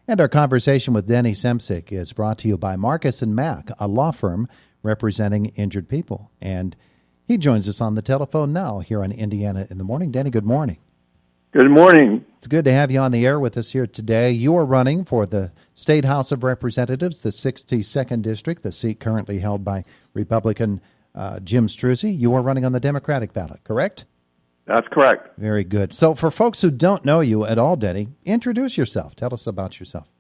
And our conversation with Denny Semsick is brought to you by Marcus & Mack, a law firm representing injured people. And he joins us on the telephone now here on Indiana in the Morning. Denny, good morning. Good morning. It's good to have you on the air with us here today. You are running for the State House of Representatives, the 62nd District, the seat currently held by Republican Jim Struzzi. You are running on the Democratic ballot, correct? That's correct. Very good. So for folks who don't know you at all, Denny, introduce yourself. Tell us about yourself.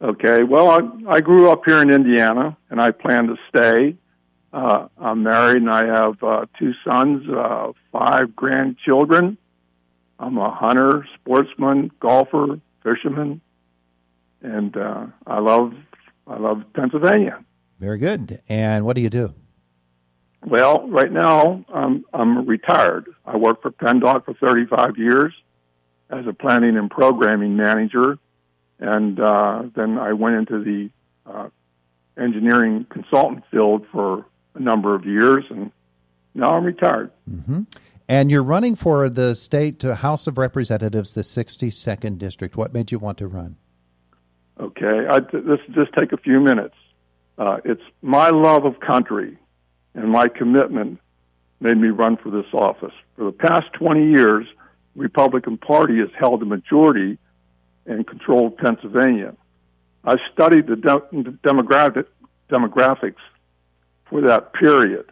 Okay. Well, I grew up here in Indiana, and I plan to stay. I'm married, and I have 2 sons, 5 grandchildren. I'm a hunter, sportsman, golfer, fisherman, and I love Pennsylvania. Very good. And what do you do? Well, right now I'm retired. I worked for PennDOT for 35 years as a planning and programming manager, and then I went into the engineering consultant field for a number of years, and now I'm retired. Mm-hmm. And you're running for the State House of Representatives, the 62nd District. What made you want to run? Okay, this just take a few minutes. It's my love of country and my commitment made me run for this office. For the past 20 years, the Republican Party has held the majority and controlled Pennsylvania. I studied the demographics for that period,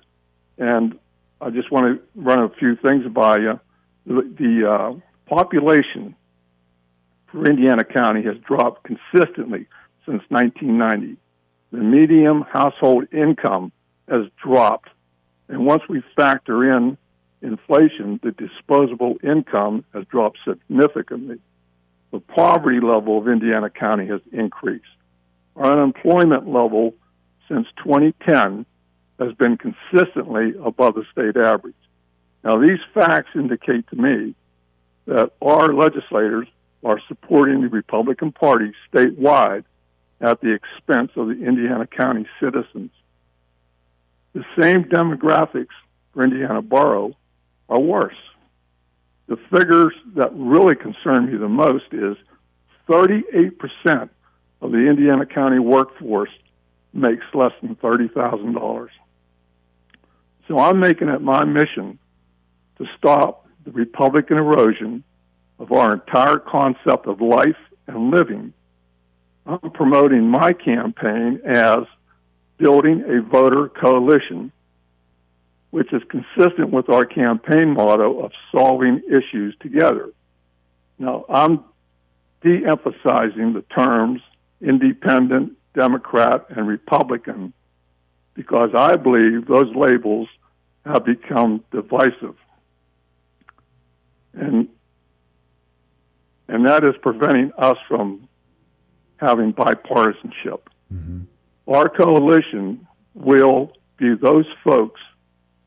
and I just want to run a few things by you. The population for Indiana County has dropped consistently since 1990. The median household income has dropped, and once we factor in inflation, the disposable income has dropped significantly. The poverty level of Indiana County has increased. Our unemployment level since 2010 has been consistently above the state average. Now, these facts indicate to me that our legislators are supporting the Republican Party statewide at the expense of the Indiana County citizens. The same demographics for Indiana Borough are worse. The figures that really concern me the most is 38% of the Indiana County workforce makes less than $30,000. So I'm making it my mission to stop the Republican erosion of our entire concept of life and living. I'm promoting my campaign as building a voter coalition, which is consistent with our campaign motto of solving issues together. Now, I'm de-emphasizing the terms independent, Democrat, and Republican because I believe those labels have become divisive. And that is preventing us from having bipartisanship. Mm-hmm. Our coalition will be those folks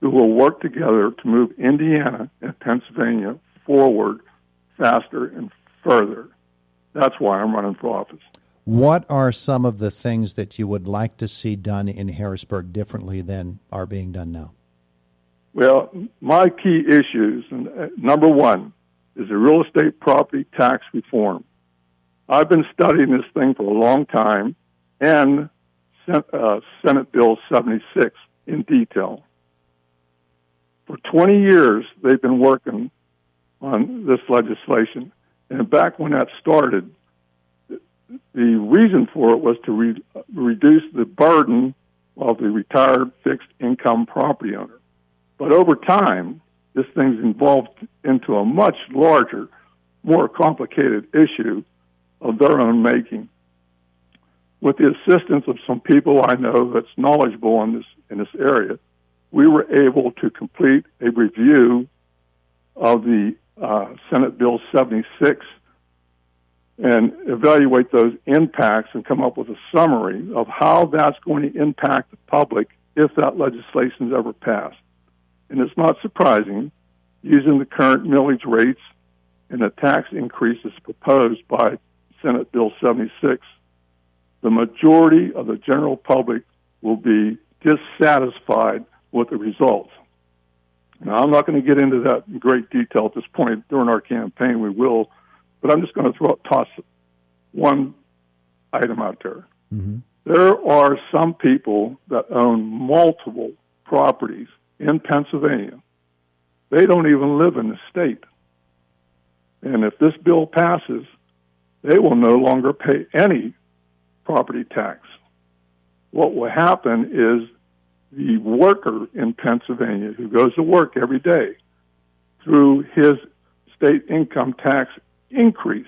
who will work together to move Indiana and Pennsylvania forward faster and further. That's why I'm running for office. What are some of the things that you would like to see done in Harrisburg differently than are being done now? Well, my key issues, number one, is the real estate property tax reform. I've been studying this thing for a long time, and Senate Bill 76 in detail. For 20 years, they've been working on this legislation. And back when that started, the reason for it was to reduce the burden of the retired fixed income property owner. But over time, this thing's evolved into a much larger, more complicated issue of their own making. With the assistance of some people I know that's knowledgeable in this area, we were able to complete a review of the Senate Bill 76 and evaluate those impacts and come up with a summary of how that's going to impact the public if that legislation is ever passed. And it's not surprising, using the current millage rates and the tax increases proposed by Senate Bill 76, the majority of the general public will be dissatisfied with the results. Now, I'm not going to get into that in great detail at this point. During our campaign, we will, but I'm just going to toss one item out there. Mm-hmm. There are some people that own multiple properties in Pennsylvania. They don't even live in the state. And if this bill passes, they will no longer pay any property tax. What will happen is the worker in Pennsylvania who goes to work every day, through his state income tax increase,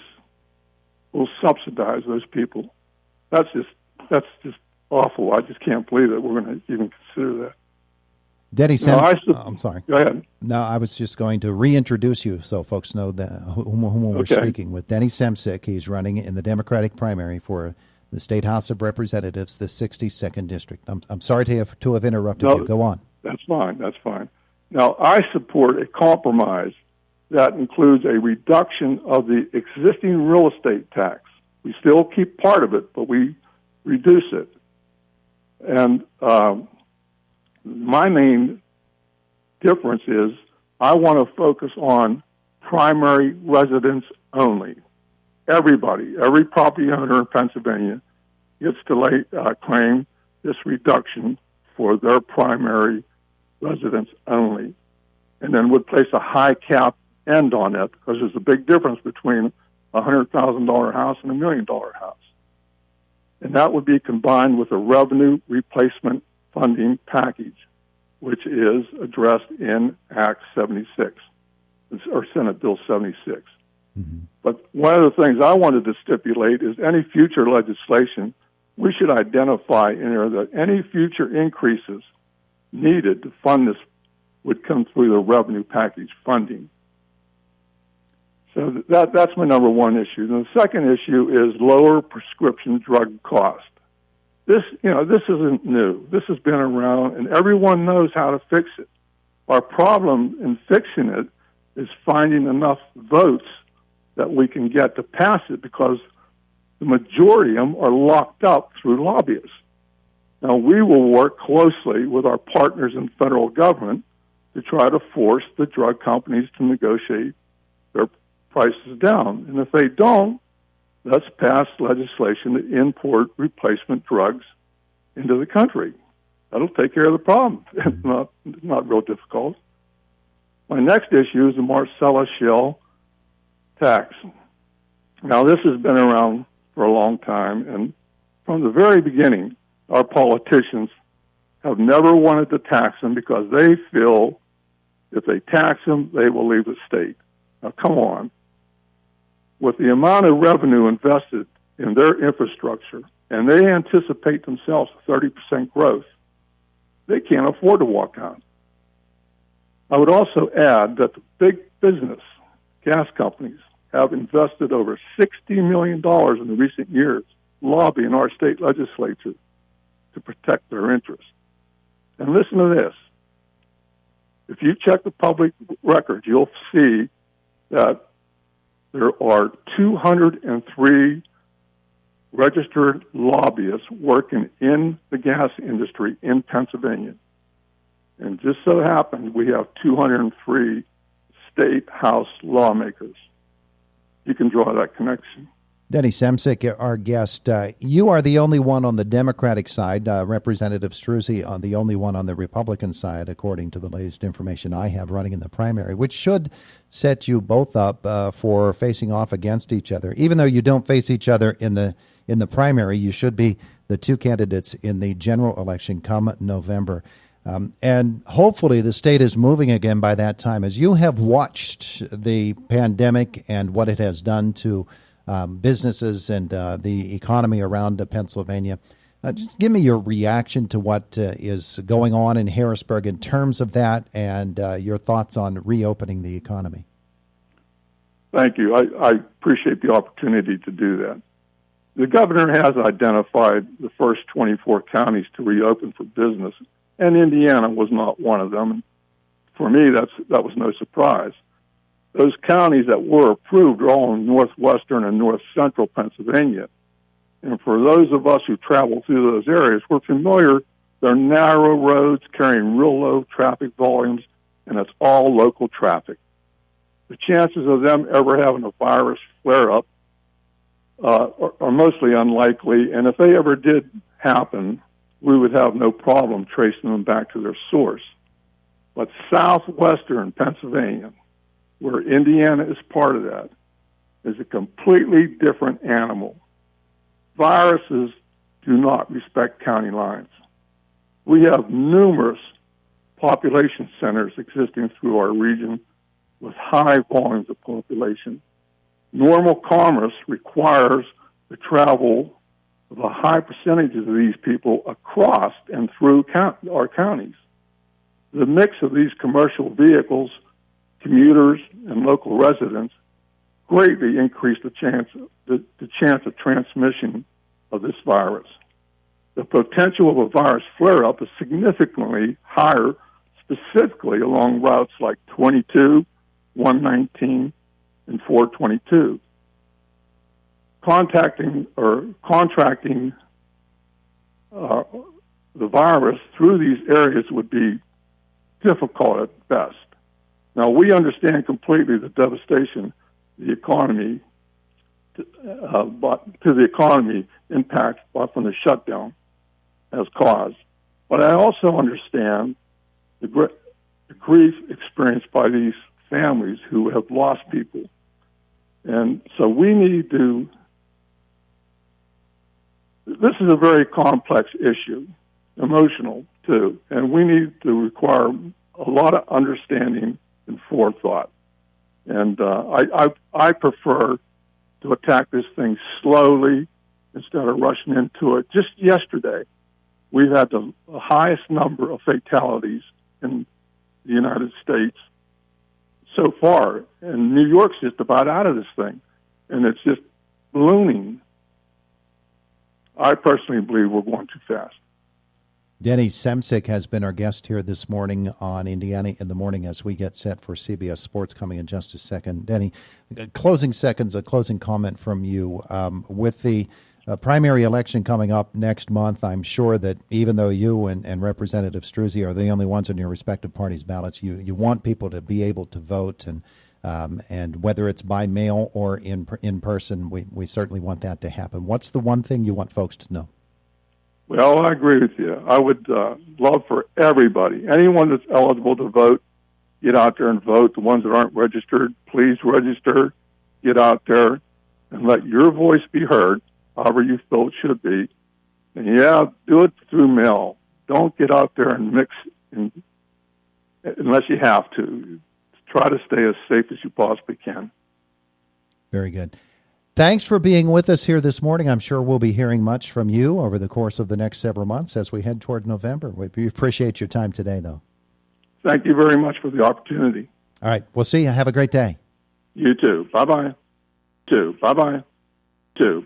will subsidize those people. That's just awful. I just can't believe that we're going to even consider that. Denny Semsick. I'm sorry. Go ahead. No, I was just going to reintroduce you so folks know whom we're speaking with. Denny Semsick. He's running in the Democratic primary for the State House of Representatives, the 62nd District. I'm sorry to have interrupted you. Go on. That's fine. That's fine. Now, I support a compromise that includes a reduction of the existing real estate tax. We still keep part of it, but we reduce it. And my main difference is I want to focus on primary residence only. Everybody, every property owner in Pennsylvania gets to claim this reduction for their primary residence only, and then would place a high cap end on that, because there's a big difference between a $100,000 house and $1 million house. And that would be combined with a revenue replacement funding package, which is addressed in Act 76, or Senate Bill 76. Mm-hmm. But one of the things I wanted to stipulate is any future legislation, we should identify in there that any future increases needed to fund this would come through the revenue package funding. So that's my number one issue. And the second issue is lower prescription drug cost. This isn't new. This has been around, and everyone knows how to fix it. Our problem in fixing it is finding enough votes that we can get to pass it, because the majority of them are locked up through lobbyists. Now, we will work closely with our partners in federal government to try to force the drug companies to negotiate their prices down. And if they don't, let's pass legislation to import replacement drugs into the country. That'll take care of the problem. It's not real difficult. My next issue is the Marcellus Shale tax. Now, this has been around for a long time, and from the very beginning, our politicians have never wanted to tax them because they feel if they tax them, they will leave the state. Now, come on. With the amount of revenue invested in their infrastructure, and they anticipate themselves 30% growth, they can't afford to walk out. I would also add that the big business gas companies have invested over $60 million in the recent years lobbying our state legislature to protect their interests. And listen to this. If you check the public record, you'll see that there are 203 registered lobbyists working in the gas industry in Pennsylvania. And just so happens we have 203 state house lawmakers. You can draw that connection. Denny Semsick, our guest, you are the only one on the Democratic side. Representative Struzzi, the only one on the Republican side, according to the latest information I have, running in the primary, which should set you both up for facing off against each other. Even though you don't face each other in the primary, you should be the two candidates in the general election come November. And hopefully the state is moving again by that time. As you have watched the pandemic and what it has done to businesses and the economy around Pennsylvania, just give me your reaction to what is going on in Harrisburg in terms of that, and your thoughts on reopening the economy. Thank you. I appreciate the opportunity to do that. The governor has identified the first 24 counties to reopen for business, and Indiana was not one of them. For me, that was no surprise. Those counties that were approved are all in northwestern and north central Pennsylvania. And for those of us who travel through those areas, we're familiar. They're narrow roads carrying real low traffic volumes, and it's all local traffic. The chances of them ever having a virus flare-up are mostly unlikely, and if they ever did happen, we would have no problem tracing them back to their source. But southwestern Pennsylvania, where Indiana is part of that, is a completely different animal. Viruses do not respect county lines. We have numerous population centers existing through our region with high volumes of population. Normal commerce requires the travel of a high percentage of these people across and through our counties. The mix of these commercial vehicles, commuters, and local residents greatly increase the chance of transmission of this virus. The potential of a virus flare-up is significantly higher, specifically along routes like 22, 119, and 422. Contracting the virus through these areas would be difficult at best. Now, we understand completely the devastation the economy to the economy impact from the shutdown has caused. But I also understand the grief experienced by these families who have lost people. And so we need to, this is a very complex issue, emotional too, and we need to require a lot of understanding and forethought. And I prefer to attack this thing slowly instead of rushing into it. Just yesterday, we've had the highest number of fatalities in the United States so far. And New York's just about out of this thing, and it's just ballooning. I personally believe we're going too fast. Denny Semsick has been our guest here this morning on Indiana in the Morning as we get set for CBS Sports coming in just a second. Denny, closing seconds, a closing comment from you. With the primary election coming up next month, I'm sure that even though you and Representative Struzzi are the only ones on your respective parties' ballots, you want people to be able to vote, and whether it's by mail or in person, we certainly want that to happen. What's the one thing you want folks to know? Well, I agree with you. I would love for everybody, anyone that's eligible to vote, get out there and vote. The ones that aren't registered, please register, get out there, and let your voice be heard, however you feel it should be. And yeah, do it through mail. Don't get out there and mix unless you have to. Try to stay as safe as you possibly can. Very good. Thanks for being with us here this morning. I'm sure we'll be hearing much from you over the course of the next several months as we head toward November. We appreciate your time today, though. Thank you very much for the opportunity. All right. We'll see you. Have a great day. You too. Bye-bye. Bye-bye.